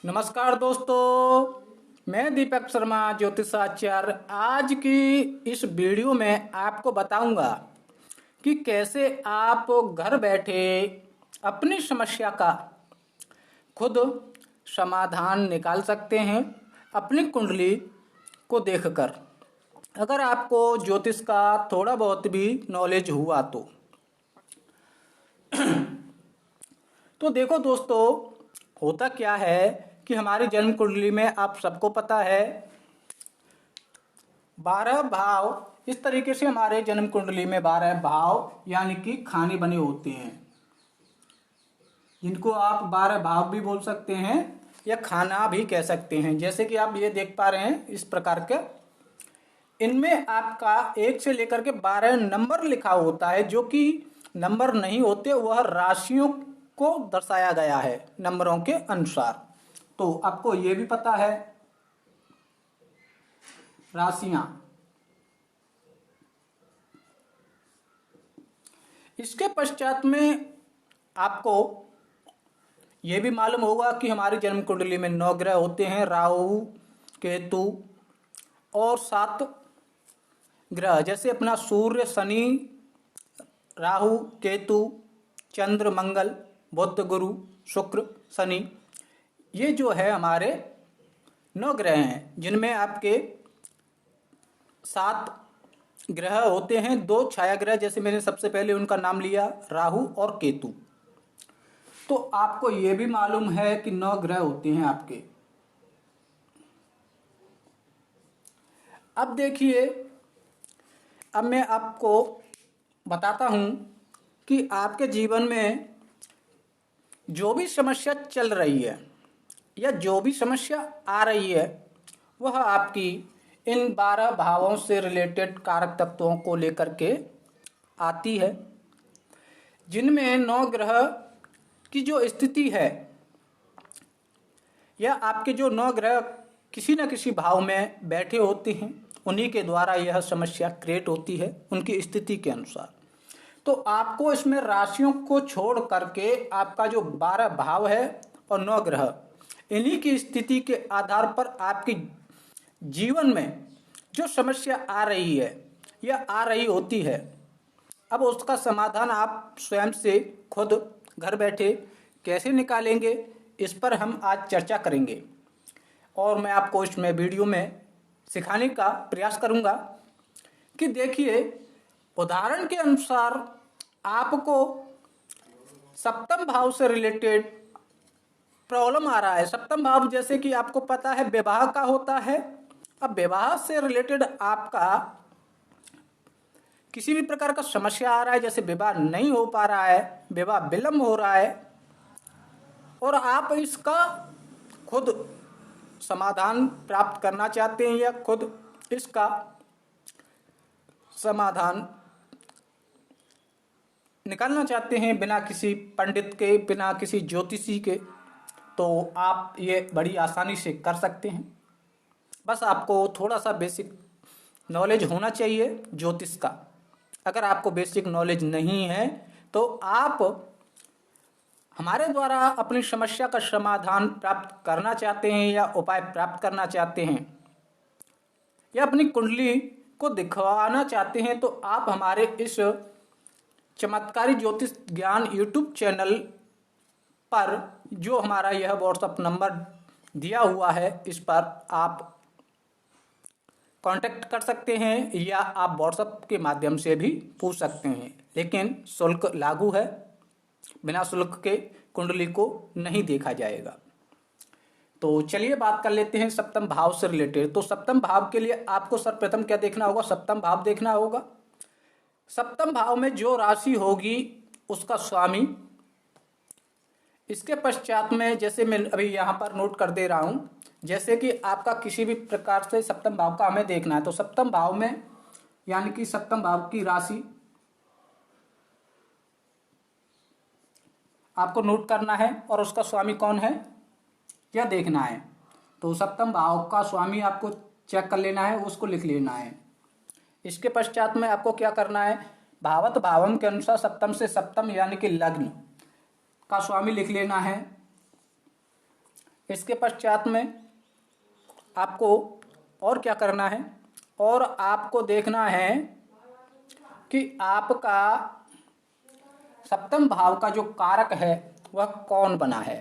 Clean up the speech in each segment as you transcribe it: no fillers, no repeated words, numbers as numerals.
नमस्कार दोस्तों, मैं दीपक शर्मा ज्योतिषाचार्य। आज की इस वीडियो में आपको बताऊंगा कि कैसे आप घर बैठे अपनी समस्या का खुद समाधान निकाल सकते हैं अपनी कुंडली को देखकर। अगर आपको ज्योतिष का थोड़ा बहुत भी नॉलेज हुआ तो देखो दोस्तों, होता क्या है कि हमारी जन्म कुंडली में आप सबको पता है 12 भाव। इस तरीके से हमारे जन्म कुंडली में 12 भाव यानी कि खाने बने होते हैं, जिनको आप 12 भाव भी बोल सकते हैं या खाना भी कह सकते हैं। जैसे कि आप ये देख पा रहे हैं इस प्रकार के, इनमें आपका 1 से लेकर के 12 नंबर लिखा होता है। जो कि नंबर नहीं होते, वह राशियों को दर्शाया गया है नंबरों के अनुसार। तो आपको ये भी पता है राशियां। इसके पश्चात में आपको ये भी मालूम होगा कि हमारी जन्म कुंडली में 9 ग्रह होते हैं, राहु, केतु और 7 ग्रह। जैसे अपना सूर्य, शनि, राहु, केतु, चंद्र, मंगल, बुध, गुरु, शुक्र, शनि, ये जो है हमारे 9 ग्रह हैं, जिनमें आपके 7 ग्रह होते हैं, 2 छाया ग्रह। जैसे मैंने सबसे पहले उनका नाम लिया, राहु और केतु। तो आपको यह भी मालूम है कि 9 ग्रह होते हैं आपके। अब देखिए, अब मैं आपको बताता हूं कि आपके जीवन में जो भी समस्या चल रही है या जो भी समस्या आ रही है, वह आपकी इन 12 भावों से रिलेटेड कारक तत्वों को लेकर के आती है, जिनमें 9 ग्रह की जो स्थिति है या आपके जो 9 ग्रह किसी न किसी भाव में बैठे होते हैं, उन्हीं के द्वारा यह समस्या क्रिएट होती है उनकी स्थिति के अनुसार। तो आपको इसमें राशियों को छोड़ करके आपका जो 12 भाव है और 9 ग्रह, इन्हीं की स्थिति के आधार पर आपकी जीवन में जो समस्या आ रही है या आ रही होती है, अब उसका समाधान आप स्वयं से खुद घर बैठे कैसे निकालेंगे, इस पर हम आज चर्चा करेंगे। और मैं आपको इसमें वीडियो में सिखाने का प्रयास करूंगा कि देखिए, उदाहरण के अनुसार आपको सप्तम भाव से रिलेटेड प्रॉब्लम आ रहा है। सप्तम भाव जैसे कि आपको पता है विवाह का होता है। अब विवाह से रिलेटेड आपका किसी भी प्रकार का समस्या आ रहा है, जैसे विवाह नहीं हो पा रहा है, विवाह विलंब हो रहा है, और आप इसका खुद समाधान प्राप्त करना चाहते हैं या खुद इसका समाधान निकालना चाहते हैं बिना किसी पंडित के, बिना किसी ज्योतिषी के, तो आप ये बड़ी आसानी से कर सकते हैं। बस आपको थोड़ा सा बेसिक नॉलेज होना चाहिए ज्योतिष का। अगर आपको बेसिक नॉलेज नहीं है तो आप हमारे द्वारा अपनी समस्या का समाधान प्राप्त करना चाहते हैं या उपाय प्राप्त करना चाहते हैं या अपनी कुंडली को दिखवाना चाहते हैं, तो आप हमारे इस चमत्कारी ज्योतिष ज्ञान यूट्यूब चैनल पर जो हमारा यह व्हाट्सएप नंबर दिया हुआ है, इस पर आप कांटेक्ट कर सकते हैं या आप व्हाट्सएप के माध्यम से भी पूछ सकते हैं। लेकिन शुल्क लागू है, बिना शुल्क के कुंडली को नहीं देखा जाएगा। तो चलिए बात कर लेते हैं सप्तम भाव से रिलेटेड। तो सप्तम भाव के लिए आपको सर्वप्रथम क्या देखना होगा? सप्तम भाव देखना होगा। सप्तम भाव में जो राशि होगी उसका स्वामी। इसके पश्चात में, जैसे मैं अभी यहाँ पर नोट कर दे रहा हूँ, जैसे कि आपका किसी भी प्रकार से सप्तम भाव का हमें देखना है, तो सप्तम भाव में यानी कि सप्तम भाव की राशि आपको नोट करना है और उसका स्वामी कौन है यह देखना है। तो सप्तम भाव का स्वामी आपको चेक कर लेना है, उसको लिख लेना है। इसके पश्चात में आपको क्या करना है? भावत भावम के अनुसार सप्तम से सप्तम यानी कि लग्न का स्वामी लिख लेना है। इसके पश्चात में आपको और क्या करना है, और आपको देखना है कि आपका सप्तम भाव का जो कारक है वह कौन बना है।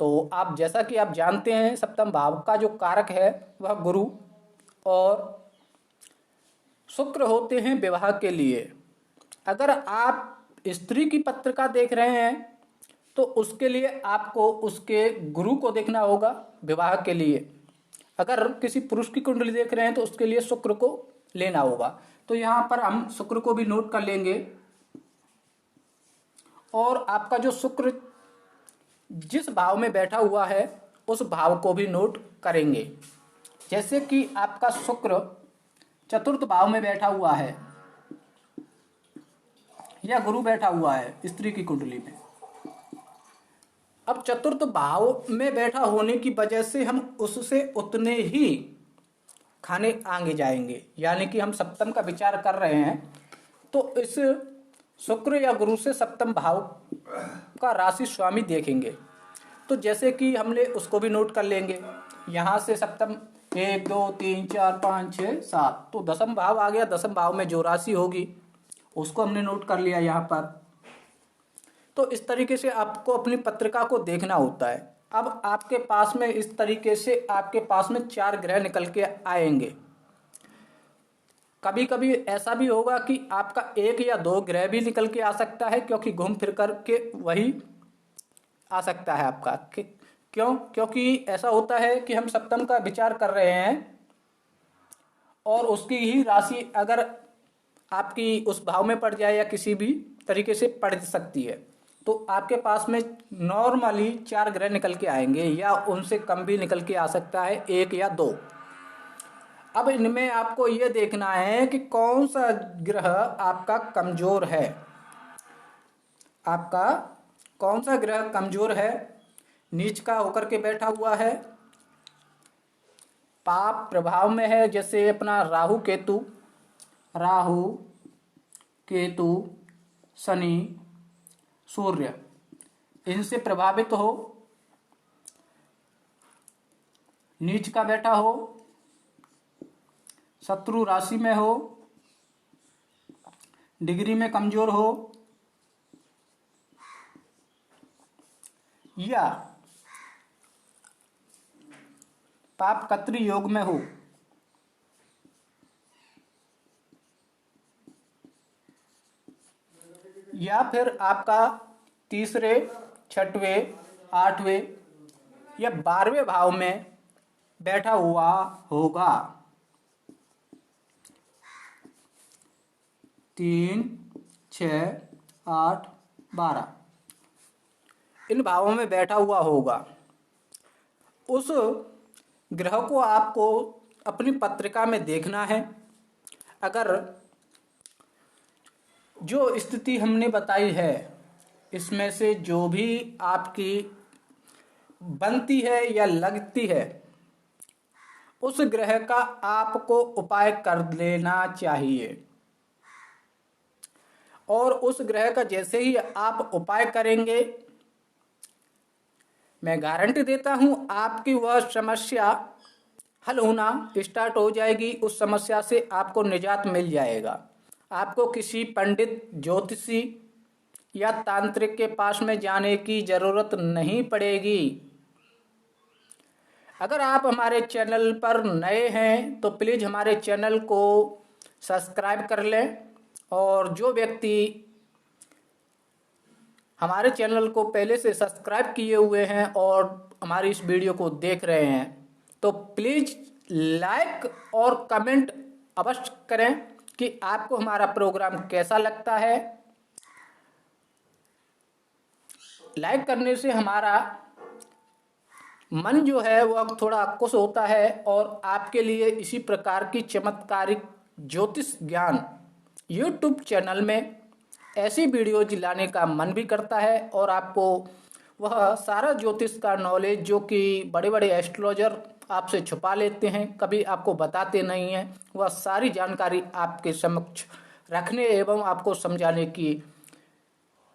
तो आप जैसा कि आप जानते हैं सप्तम भाव का जो कारक है वह गुरु और शुक्र होते हैं विवाह के लिए। अगर आप स्त्री की पत्रिका देख रहे हैं तो उसके लिए आपको उसके गुरु को देखना होगा विवाह के लिए। अगर किसी पुरुष की कुंडली देख रहे हैं तो उसके लिए शुक्र को लेना होगा। तो यहाँ पर हम शुक्र को भी नोट कर लेंगे, और आपका जो शुक्र जिस भाव में बैठा हुआ है उस भाव को भी नोट करेंगे। जैसे कि आपका शुक्र चतुर्थ भाव में बैठा हुआ है या गुरु बैठा हुआ है स्त्री की कुंडली में। अब चतुर्थ भाव में बैठा होने की वजह से हम उससे उतने ही खाने आगे जाएंगे, यानी कि हम सप्तम का विचार कर रहे हैं तो इस शुक्र या गुरु से सप्तम भाव का राशि स्वामी देखेंगे। तो जैसे कि हमने उसको भी नोट कर लेंगे, यहाँ से सप्तम 1 2 3 4 5 6 7, तो दसम भाव आ गया। दसम भाव में जो राशि होगी उसको हमने नोट कर लिया यहाँ पर। तो इस तरीके से आपको अपनी पत्रिका को देखना होता है। अब आपके पास में इस तरीके से आपके पास में 4 ग्रह निकल के आएंगे। कभी कभी ऐसा भी होगा कि आपका 1 या 2 ग्रह भी निकल के आ सकता है, क्योंकि घूम फिर कर के वही आ सकता है आपका। क्यों? क्योंकि ऐसा होता है कि हम सप्तम का विचार कर रहे हैं और उसकी ही राशि अगर आपकी उस भाव में पड़ जाए या किसी भी तरीके से पड़ सकती है, तो आपके पास में नॉर्मली 4 ग्रह निकल के आएंगे या उनसे कम भी निकल के आ सकता है, 1 या 2। अब इनमें आपको ये देखना है कि कौन सा ग्रह आपका कमजोर है। आपका कौन सा ग्रह कमजोर है, नीच का होकर के बैठा हुआ है, पाप प्रभाव में है, जैसे अपना राहु केतु शनि सूर्य, इनसे प्रभावित हो, नीच का बैठा हो, शत्रु राशि में हो, डिग्री में कमजोर हो, या पाप कत्री योग में हो, या फिर आपका तीसरे, छठवें, 8वें या 12वें भाव में बैठा हुआ होगा। 3 6 8 12 इन भावों में बैठा हुआ होगा। उस ग्रह को आपको अपनी पत्रिका में देखना है। अगर जो स्थिति हमने बताई है इसमें से जो भी आपकी बनती है या लगती है, उस ग्रह का आपको उपाय कर लेना चाहिए। और उस ग्रह का जैसे ही आप उपाय करेंगे, मैं गारंटी देता हूं आपकी वह समस्या हल होना स्टार्ट हो जाएगी। उस समस्या से आपको निजात मिल जाएगा। आपको किसी पंडित, ज्योतिषी या तांत्रिक के पास में जाने की जरूरत नहीं पड़ेगी। अगर आप हमारे चैनल पर नए हैं तो प्लीज हमारे चैनल को सब्सक्राइब कर लें, और जो व्यक्ति हमारे चैनल को पहले से सब्सक्राइब किए हुए हैं और हमारी इस वीडियो को देख रहे हैं तो प्लीज लाइक और कमेंट अवश्य करें कि आपको हमारा प्रोग्राम कैसा लगता है। लाइक करने से हमारा मन जो है वह थोड़ा खुश होता है और आपके लिए इसी प्रकार की चमत्कारिक ज्योतिष ज्ञान यूट्यूब चैनल में ऐसी वीडियोज लाने का मन भी करता है। और आपको वह सारा ज्योतिष का नॉलेज जो कि बड़े बड़े एस्ट्रोलॉजर आपसे छुपा लेते हैं, कभी आपको बताते नहीं हैं, वह सारी जानकारी आपके समक्ष रखने एवं आपको समझाने की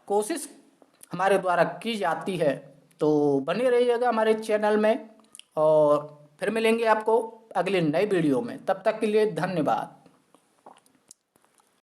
कोशिश हमारे द्वारा की जाती है। तो बने रहिएगा हमारे चैनल में और फिर मिलेंगे आपको अगले नए वीडियो में। तब तक के लिए धन्यवाद।